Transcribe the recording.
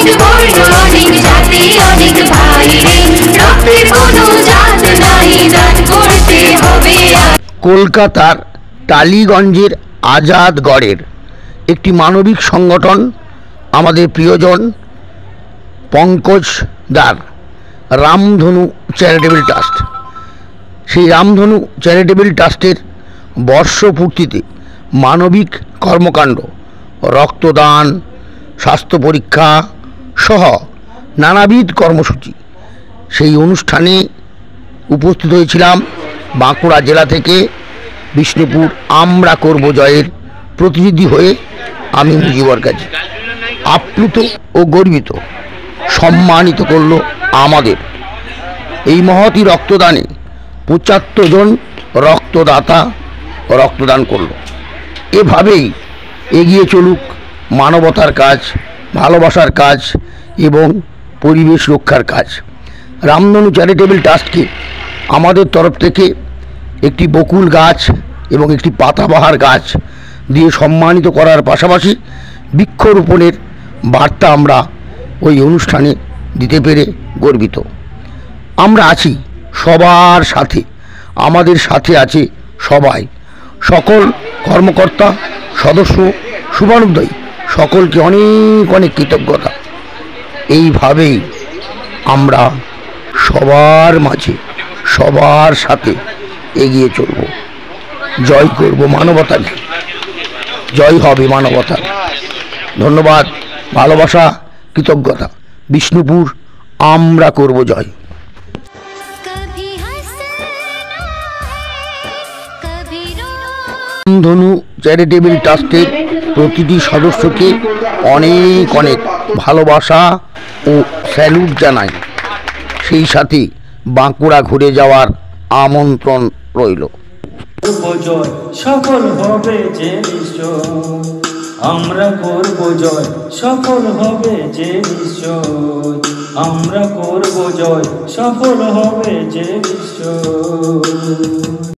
অনেক বর্ণ অনেক জাতি অনেক ভাই রে, রক্তের কোনো জাত নাই, দান করতে হবে। কলকাতার টালিগঞ্জের আজাদগড়ের একটি মানবিক সংগঠন আমাদের প্রিয়জন পঙ্কজ দার রামধনু চ্যারিটেবল ট্রাস্ট। সেই রামধনু চ্যারিটেবল ট্রাস্টের বর্ষপূর্তিতে মানবিক কর্মকাণ্ড, রক্তদান, স্বাস্থ্য পরীক্ষা সহ নানাবিধ কর্মসূচি, সেই অনুষ্ঠানে উপস্থিত হয়েছিলাম বাঁকুড়া জেলা থেকে বিষ্ণুপুর আমরা করব জয়ের প্রতিনিধি হয়ে আমি মুজিবর গাজী। আপ্লুত ও গর্বিত, সম্মানিত করল আমাদের এই মহতি রক্তদানে। ৭৫ জন রক্তদাতা রক্তদান করল। এভাবেই এগিয়ে চলুক মানবতার কাজ, ভালোবাসার কাজ এবং পরিবেশ রক্ষার কাজ। রামধনু চ্যারিটেবল ট্রাস্টকে আমাদের তরফ থেকে একটি বকুল গাছ এবং একটি পাতাবাহার গাছ দিয়ে সম্মানিত করার পাশাপাশি বৃক্ষরোপণের বার্তা আমরা ওই অনুষ্ঠানে দিতে পেরে গর্বিত। আমরা আছি সবার সাথে, আমাদের সাথে আছে সবাই, সকল কর্মকর্তা, সদস্য, শুভানুদ্দায়ী সকলকে অনেক অনেক কৃতজ্ঞতা। এইভাবেই আমরা সবার মাঝে সবার সাথে এগিয়ে চলব। জয় করব মানবতার, জয় হবে মানবতার। ধন্যবাদ, ভালোবাসা, কৃতজ্ঞতা। বিষ্ণুপুর আমরা করব জয়। রামধনু চ্যারিটেবল ট্রাস্টের প্রতিটি সদস্যকে অনেক অনেক ভালোবাসা ও স্যালুট জানাই। সেই সাথে বাঁকুড়া ঘুরে যাওয়ার আমন্ত্রণ রইল। জয় সফল হবে যে নিশ্চয়, আমরা করব জয় সফল হবে যে নিশ্চয়, আমরা করব জয় সফল হবে যে নিশ্চয়।